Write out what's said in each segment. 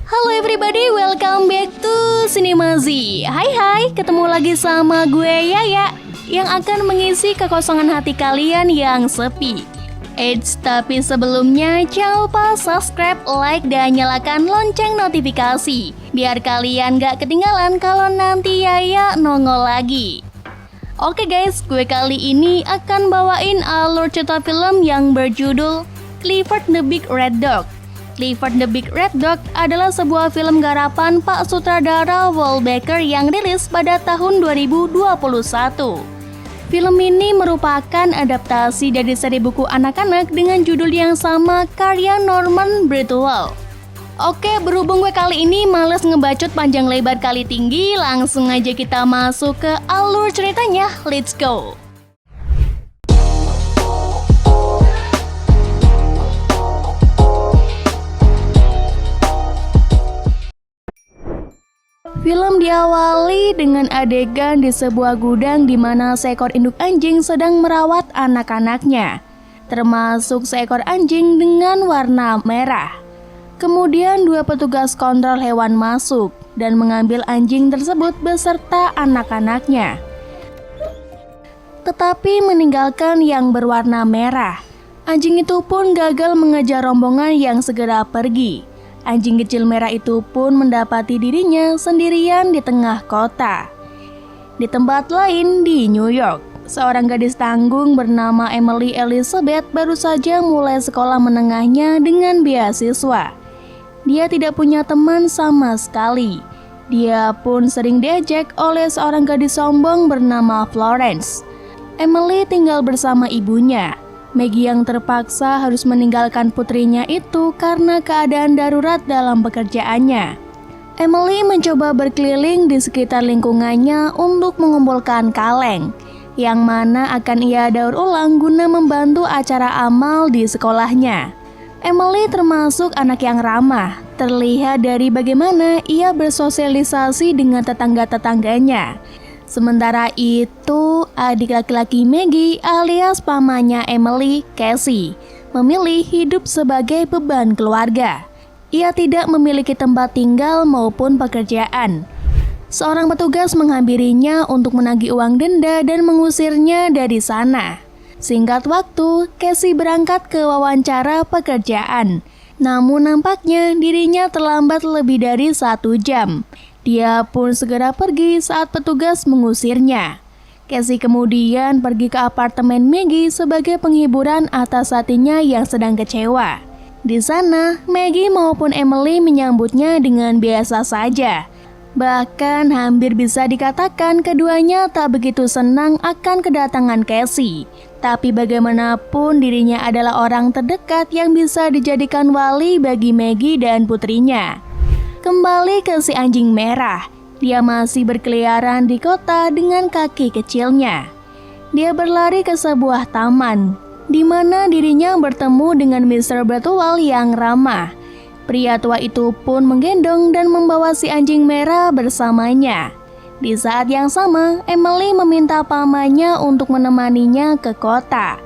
Halo everybody, welcome back to Cinemazi. Hai, ketemu lagi sama gue Yaya yang akan mengisi kekosongan hati kalian yang sepi. Eits, tapi sebelumnya jangan lupa subscribe, like, dan nyalakan lonceng notifikasi biar kalian gak ketinggalan kalau nanti Yaya nongol lagi. Oke guys, gue kali ini akan bawain alur cerita film yang berjudul Clifford the Big Red Dog. Clifford the Big Red Dog adalah sebuah film garapan Pak Sutradara Walt Baker yang rilis pada tahun 2021. Film ini merupakan adaptasi dari seri buku anak-anak dengan judul yang sama karya Norman Bridwell. Oke, berhubung gue kali ini males ngebacot panjang lebar kali tinggi, langsung aja kita masuk ke alur ceritanya. Let's go! Film diawali dengan adegan di sebuah gudang di mana seekor induk anjing sedang merawat anak-anaknya, termasuk seekor anjing dengan warna merah. Kemudian dua petugas kontrol hewan masuk dan mengambil anjing tersebut beserta anak-anaknya, tetapi meninggalkan yang berwarna merah. Anjing itu pun gagal mengejar rombongan yang segera pergi. Anjing kecil merah itu pun mendapati dirinya sendirian di tengah kota. Di tempat lain di New York, seorang gadis tanggung bernama Emily Elizabeth baru saja mulai sekolah menengahnya dengan beasiswa. Dia tidak punya teman sama sekali. Dia pun sering diejek oleh seorang gadis sombong bernama Florence. Emily tinggal bersama ibunya, Maggie, yang terpaksa harus meninggalkan putrinya itu karena keadaan darurat dalam pekerjaannya. Emily mencoba berkeliling di sekitar lingkungannya untuk mengumpulkan kaleng, yang mana akan ia daur ulang guna membantu acara amal di sekolahnya. Emily termasuk anak yang ramah, terlihat dari bagaimana ia bersosialisasi dengan tetangga-tetangganya. Sementara itu, adik laki-laki Maggie alias pamannya Emily, Casey, memilih hidup sebagai beban keluarga. Ia tidak memiliki tempat tinggal maupun pekerjaan. Seorang petugas menghampirinya untuk menagih uang denda dan mengusirnya dari sana. Singkat waktu, Casey berangkat ke wawancara pekerjaan. Namun nampaknya dirinya terlambat lebih dari 1 jam. Dia pun segera pergi saat petugas mengusirnya. Casey kemudian pergi ke apartemen Maggie sebagai penghiburan atas hatinya yang sedang kecewa. Di sana, Maggie maupun Emily menyambutnya dengan biasa saja. Bahkan hampir bisa dikatakan keduanya tak begitu senang akan kedatangan Casey. Tapi bagaimanapun dirinya adalah orang terdekat yang bisa dijadikan wali bagi Maggie dan putrinya. Kembali ke si anjing merah, dia masih berkeliaran di kota dengan kaki kecilnya. Dia berlari ke sebuah taman, di mana dirinya bertemu dengan Mr. Bridwell yang ramah. Pria tua itu pun menggendong dan membawa si anjing merah bersamanya. Di saat yang sama, Emily meminta pamannya untuk menemaninya ke kota.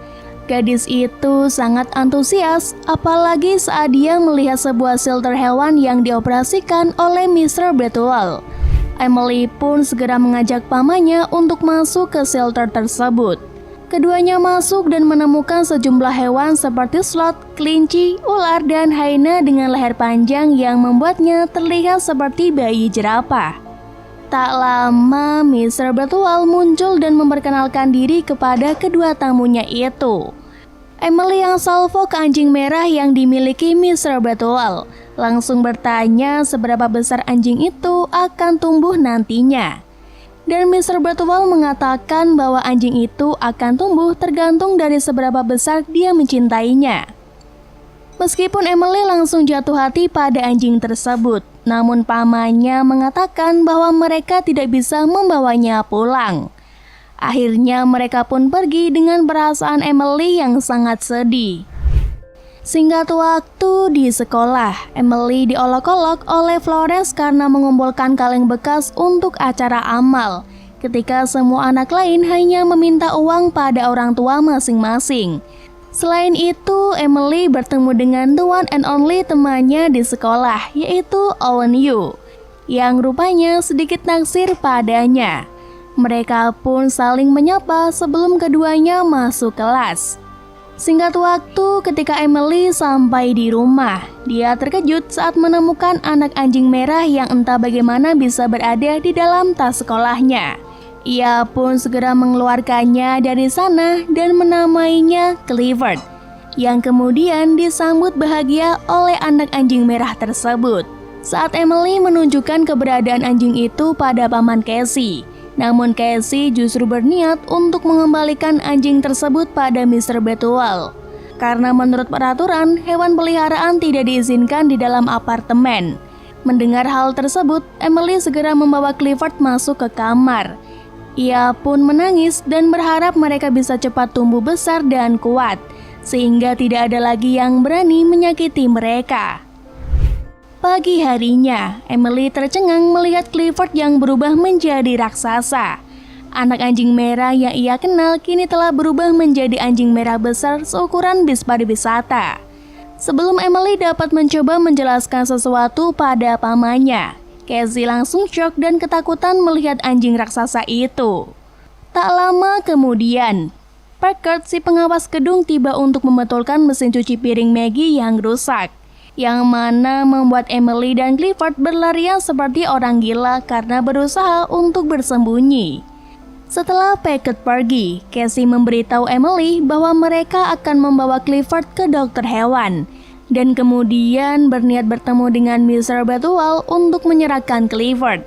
Gadis itu sangat antusias, apalagi saat dia melihat sebuah shelter hewan yang dioperasikan oleh Mr. Bridwell. Emily pun segera mengajak pamannya untuk masuk ke shelter tersebut. Keduanya masuk dan menemukan sejumlah hewan seperti sloth, kelinci, ular, dan hyena dengan leher panjang yang membuatnya terlihat seperti bayi jerapah. Tak lama, Mr. Bridwell muncul dan memperkenalkan diri kepada kedua tamunya itu. Emily yang salvo ke anjing merah yang dimiliki Mr. Bridwell, langsung bertanya seberapa besar anjing itu akan tumbuh nantinya. Dan Mr. Bridwell mengatakan bahwa anjing itu akan tumbuh tergantung dari seberapa besar dia mencintainya. Meskipun Emily langsung jatuh hati pada anjing tersebut, namun pamannya mengatakan bahwa mereka tidak bisa membawanya pulang. Akhirnya mereka pun pergi dengan perasaan Emily yang sangat sedih. Singkat waktu di sekolah, Emily diolok-olok oleh Florence karena mengumpulkan kaleng bekas untuk acara amal. Ketika semua anak lain hanya meminta uang pada orang tua masing-masing. Selain itu, Emily bertemu dengan the one and only temannya di sekolah, yaitu Owen Yu, yang rupanya sedikit naksir padanya. Mereka pun saling menyapa sebelum keduanya masuk kelas. Singkat waktu, ketika Emily sampai di rumah, dia terkejut saat menemukan anak anjing merah yang entah bagaimana bisa berada di dalam tas sekolahnya. Ia pun segera mengeluarkannya dari sana dan menamainya Clifford, yang kemudian disambut bahagia oleh anak anjing merah tersebut. Saat Emily menunjukkan keberadaan anjing itu pada paman Casey, namun Casey justru berniat untuk mengembalikan anjing tersebut pada Mr. Bethuel. Karena menurut peraturan, hewan peliharaan tidak diizinkan di dalam apartemen. Mendengar hal tersebut, Emily segera membawa Clifford masuk ke kamar. Ia pun menangis dan berharap mereka bisa cepat tumbuh besar dan kuat, sehingga tidak ada lagi yang berani menyakiti mereka. Pagi harinya, Emily tercengang melihat Clifford yang berubah menjadi raksasa. Anak anjing merah yang ia kenal kini telah berubah menjadi anjing merah besar seukuran bis pariwisata. Sebelum Emily dapat mencoba menjelaskan sesuatu pada pamannya, Casey langsung syok dan ketakutan melihat anjing raksasa itu. Tak lama kemudian, Parker, si pengawas gedung, tiba untuk membetulkan mesin cuci piring Maggie yang rusak, yang mana membuat Emily dan Clifford berlarian seperti orang gila karena berusaha untuk bersembunyi. Setelah Packard pergi, Casey memberitahu Emily bahwa mereka akan membawa Clifford ke dokter hewan, dan kemudian berniat bertemu dengan Mr. Bethuel untuk menyerahkan Clifford.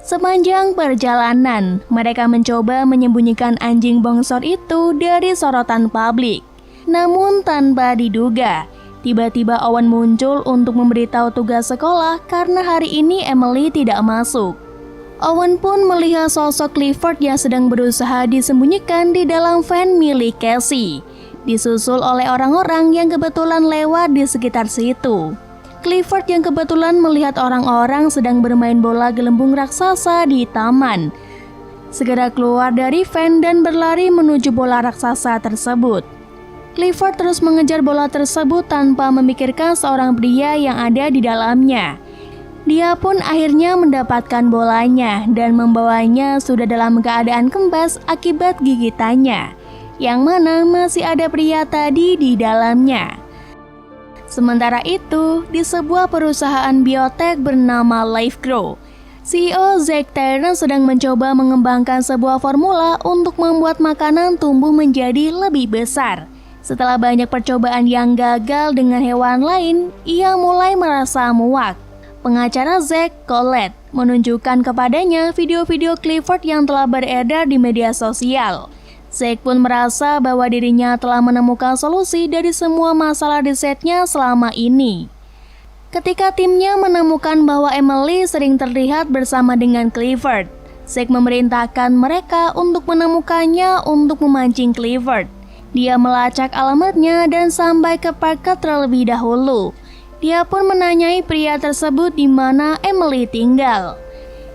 Sepanjang perjalanan, mereka mencoba menyembunyikan anjing bongsor itu dari sorotan publik. Namun tanpa diduga, tiba-tiba Owen muncul untuk memberitahu tugas sekolah karena hari ini Emily tidak masuk. Owen pun melihat sosok Clifford yang sedang berusaha disembunyikan di dalam van milik Casey, disusul oleh orang-orang yang kebetulan lewat di sekitar situ. Clifford yang kebetulan melihat orang-orang sedang bermain bola gelembung raksasa di taman, segera keluar dari van dan berlari menuju bola raksasa tersebut. Clifford terus mengejar bola tersebut tanpa memikirkan seorang pria yang ada di dalamnya. Dia pun akhirnya mendapatkan bolanya dan membawanya sudah dalam keadaan kempes akibat gigitannya, yang mana masih ada pria tadi di dalamnya. Sementara itu, di sebuah perusahaan biotek bernama LifeGrow, CEO Zack Tyrone sedang mencoba mengembangkan sebuah formula untuk membuat makanan tumbuh menjadi lebih besar. Setelah banyak percobaan yang gagal dengan hewan lain, ia mulai merasa muak. Pengacara Zack, Colette, menunjukkan kepadanya video-video Clifford yang telah beredar di media sosial. Zack pun merasa bahwa dirinya telah menemukan solusi dari semua masalah risetnya selama ini. Ketika timnya menemukan bahwa Emily sering terlihat bersama dengan Clifford, Zack memerintahkan mereka untuk menemukannya untuk memancing Clifford. Dia melacak alamatnya dan sampai ke Parker terlebih dahulu. Dia pun menanyai pria tersebut di mana Emily tinggal.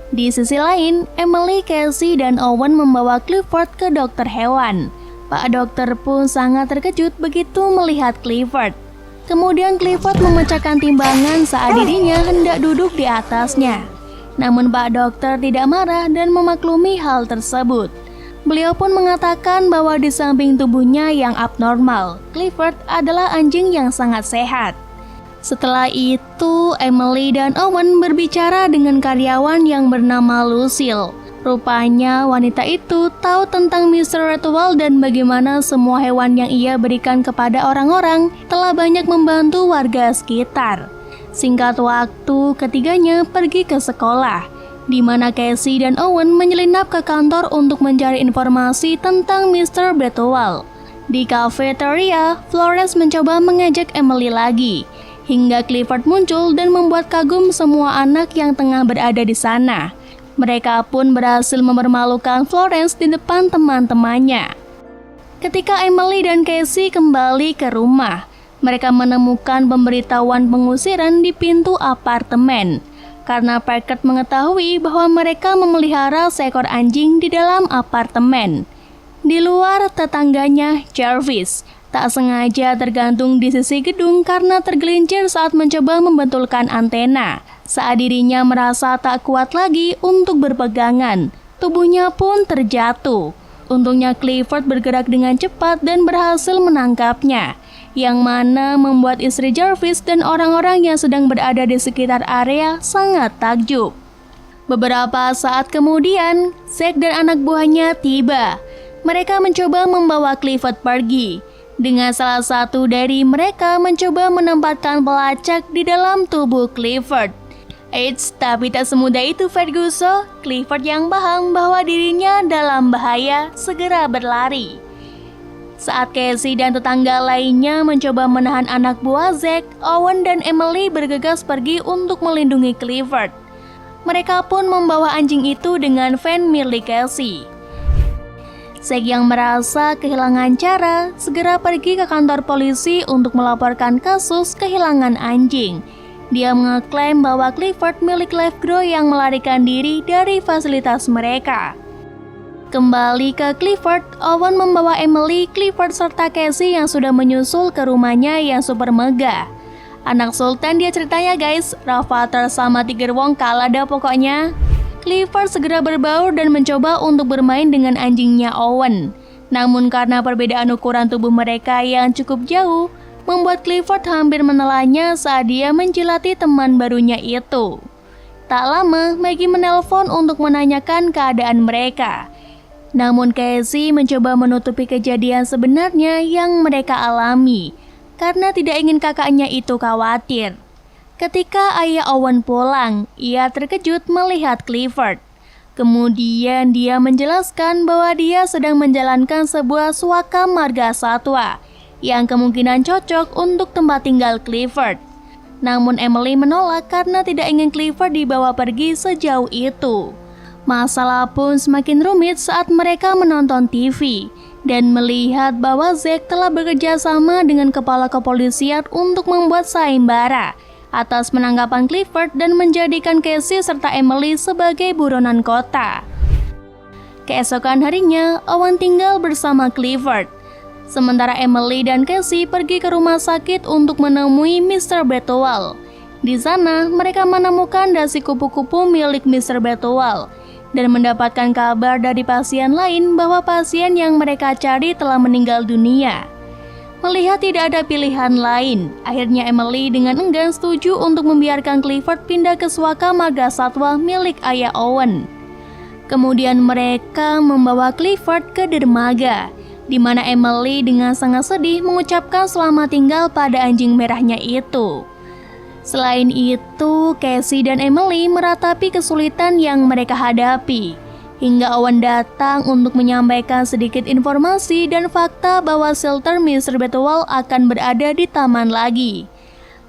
Di sisi lain, Emily, Casey, dan Owen membawa Clifford ke dokter hewan. Pak dokter pun sangat terkejut begitu melihat Clifford. Kemudian Clifford memecahkan timbangan saat dirinya hendak duduk di atasnya. Namun Pak dokter tidak marah dan memaklumi hal tersebut. Beliau pun mengatakan bahwa di samping tubuhnya yang abnormal, Clifford adalah anjing yang sangat sehat. Setelah itu, Emily dan Owen berbicara dengan karyawan yang bernama Lucille. Rupanya wanita itu tahu tentang Mr. Bethuel dan bagaimana semua hewan yang ia berikan kepada orang-orang telah banyak membantu warga sekitar. Singkat waktu, ketiganya pergi ke sekolah, di mana Casey dan Owen menyelinap ke kantor untuk mencari informasi tentang Mr. Bethuel. Di kafeteria, Flores mencoba mengajak Emily lagi, hingga Clifford muncul dan membuat kagum semua anak yang tengah berada di sana. Mereka pun berhasil mempermalukan Florence di depan teman-temannya. Ketika Emily dan Casey kembali ke rumah, mereka menemukan pemberitahuan pengusiran di pintu apartemen, karena Parker mengetahui bahwa mereka memelihara seekor anjing di dalam apartemen. Di luar, tetangganya, Jarvis, Tak sengaja tergantung di sisi gedung karena tergelincir saat mencoba membentulkan antena. Saat dirinya merasa tak kuat lagi untuk berpegangan, tubuhnya pun terjatuh. Untungnya Clifford bergerak dengan cepat dan berhasil menangkapnya, yang mana membuat istri Jarvis dan orang-orang yang sedang berada di sekitar area sangat takjub. Beberapa saat kemudian, Zack dan anak buahnya tiba. Mereka mencoba membawa Clifford pergi, dengan salah satu dari mereka mencoba menempatkan pelacak di dalam tubuh Clifford. Eits, tapi tak semudah itu Ferguson. Clifford yang paham bahwa dirinya dalam bahaya segera berlari. Saat Casey dan tetangga lainnya mencoba menahan anak buah Zack, Owen dan Emily bergegas pergi untuk melindungi Clifford. Mereka pun membawa anjing itu dengan van milik Casey. Zack yang merasa kehilangan cara segera pergi ke kantor polisi untuk melaporkan kasus kehilangan anjing. Dia mengeklaim bahwa Clifford milik Lifegrow yang melarikan diri dari fasilitas mereka. Kembali ke Clifford, Owen membawa Emily, Clifford serta Casey yang sudah menyusul ke rumahnya yang super megah. Anak Sultan dia ceritanya guys, Rafathar sama Tiger Wong kalah dah pokoknya. Clifford segera berbaur dan mencoba untuk bermain dengan anjingnya Owen. Namun karena perbedaan ukuran tubuh mereka yang cukup jauh, membuat Clifford hampir menelannya saat dia menjilati teman barunya itu. Tak lama, Maggie menelpon untuk menanyakan keadaan mereka. Namun Casey mencoba menutupi kejadian sebenarnya yang mereka alami, karena tidak ingin kakaknya itu khawatir. Ketika ayah Owen pulang, ia terkejut melihat Clifford. Kemudian dia menjelaskan bahwa dia sedang menjalankan sebuah suaka marga satwa yang kemungkinan cocok untuk tempat tinggal Clifford. Namun Emily menolak karena tidak ingin Clifford dibawa pergi sejauh itu. Masalah pun semakin rumit saat mereka menonton TV dan melihat bahwa Zack telah bekerja sama dengan kepala kepolisian untuk membuat sayembara atas penangkapan Clifford dan menjadikan Casey serta Emily sebagai buronan kota. Keesokan harinya, Owen tinggal bersama Clifford. Sementara Emily dan Casey pergi ke rumah sakit untuk menemui Mr. Betowal. Di sana, mereka menemukan dasi kupu-kupu milik Mr. Betowal dan mendapatkan kabar dari pasien lain bahwa pasien yang mereka cari telah meninggal dunia. Melihat tidak ada pilihan lain, akhirnya Emily dengan enggan setuju untuk membiarkan Clifford pindah ke suaka marga satwa milik ayah Owen. Kemudian mereka membawa Clifford ke dermaga, di mana Emily dengan sangat sedih mengucapkan selamat tinggal pada anjing merahnya itu. Selain itu, Casey dan Emily meratapi kesulitan yang mereka hadapi, hingga Owen datang untuk menyampaikan sedikit informasi dan fakta bahwa shelter Mr. Betowal akan berada di taman lagi.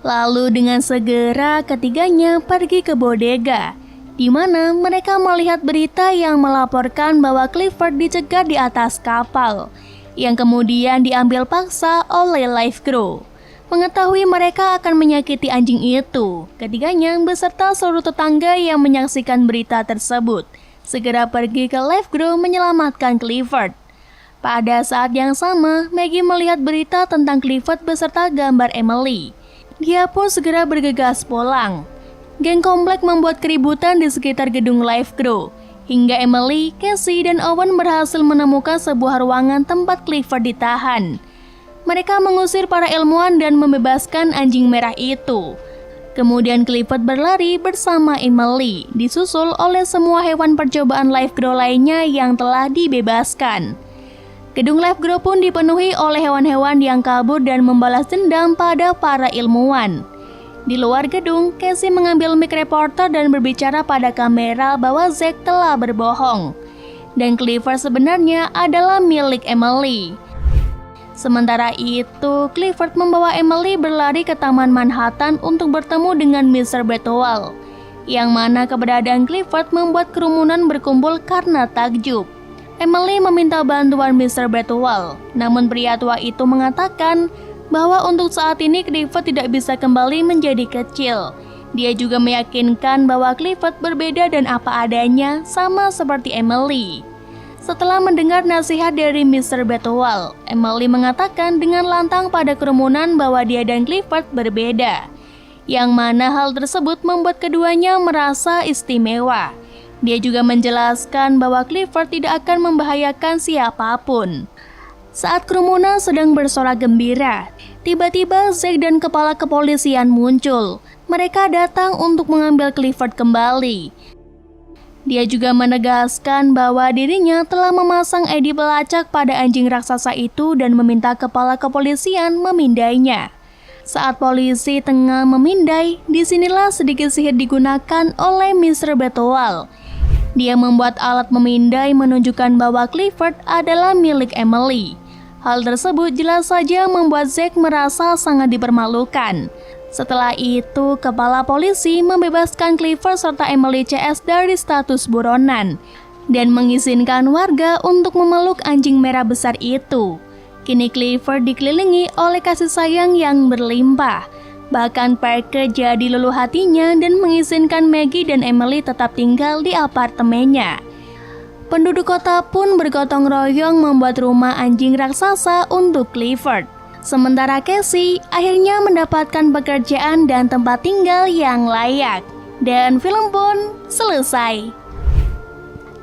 Lalu dengan segera ketiganya pergi ke bodega, di mana mereka melihat berita yang melaporkan bahwa Clifford dicegat di atas kapal, yang kemudian diambil paksa oleh Lifegrow. Mengetahui mereka akan menyakiti anjing itu, ketiganya beserta seluruh tetangga yang menyaksikan berita tersebut segera pergi ke Lifegrow menyelamatkan Clifford. Pada saat yang sama, Maggie melihat berita tentang Clifford beserta gambar Emily. Dia pun segera bergegas pulang. Geng komplek membuat keributan di sekitar gedung Lifegrow, hingga Emily, Casey, dan Owen berhasil menemukan sebuah ruangan tempat Clifford ditahan. Mereka mengusir para ilmuwan dan membebaskan anjing merah itu. Kemudian Clifford berlari bersama Emily, disusul oleh semua hewan percobaan Lifegrow lainnya yang telah dibebaskan. Gedung Lifegrow pun dipenuhi oleh hewan-hewan yang kabur dan membalas dendam pada para ilmuwan. Di luar gedung, Casey mengambil mic reporter dan berbicara pada kamera bahwa Zack telah berbohong, dan Clifford sebenarnya adalah milik Emily. Sementara itu, Clifford membawa Emily berlari ke Taman Manhattan untuk bertemu dengan Mr. Betowal, yang mana keberadaan Clifford membuat kerumunan berkumpul karena takjub. Emily meminta bantuan Mr. Betowal, namun pria tua itu mengatakan bahwa untuk saat ini Clifford tidak bisa kembali menjadi kecil. Dia juga meyakinkan bahwa Clifford berbeda dan apa adanya, sama seperti Emily. Setelah mendengar nasihat dari Mr. Betowal, Emily mengatakan dengan lantang pada kerumunan bahwa dia dan Clifford berbeda. Yang mana hal tersebut membuat keduanya merasa istimewa. Dia juga menjelaskan bahwa Clifford tidak akan membahayakan siapapun. Saat kerumunan sedang bersorak gembira, tiba-tiba Zack dan kepala kepolisian muncul. Mereka datang untuk mengambil Clifford kembali. Dia juga menegaskan bahwa dirinya telah memasang ID pelacak pada anjing raksasa itu dan meminta kepala kepolisian memindainya. Saat polisi tengah memindai, disinilah sedikit sihir digunakan oleh Mr. Betowal. Dia membuat alat memindai menunjukkan bahwa Clifford adalah milik Emily. Hal tersebut jelas saja membuat Zack merasa sangat dipermalukan. Setelah itu, kepala polisi membebaskan Clifford serta Emily CS dari status buronan dan mengizinkan warga untuk memeluk anjing merah besar itu. Kini Clifford dikelilingi oleh kasih sayang yang berlimpah. Bahkan Parker jadi luluh hatinya dan mengizinkan Maggie dan Emily tetap tinggal di apartemennya. Penduduk kota pun bergotong royong membuat rumah anjing raksasa untuk Clifford. Sementara Casey akhirnya mendapatkan pekerjaan dan tempat tinggal yang layak. Dan film pun selesai.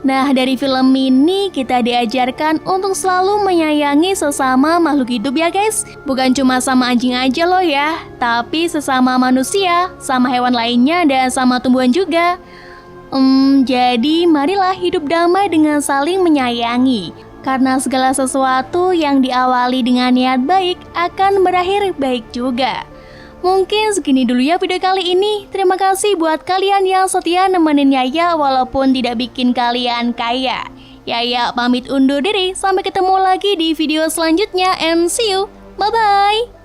Nah, dari film ini kita diajarkan untuk selalu menyayangi sesama makhluk hidup ya guys. Bukan cuma sama anjing aja loh ya, tapi sesama manusia, sama hewan lainnya, dan sama tumbuhan juga. Jadi marilah hidup damai dengan saling menyayangi. Karena segala sesuatu yang diawali dengan niat baik akan berakhir baik juga. Mungkin segini dulu ya video kali ini. Terima kasih buat kalian yang setia nemenin Yaya walaupun tidak bikin kalian kaya. Yaya pamit undur diri, sampai ketemu lagi di video selanjutnya and see you. Bye-bye.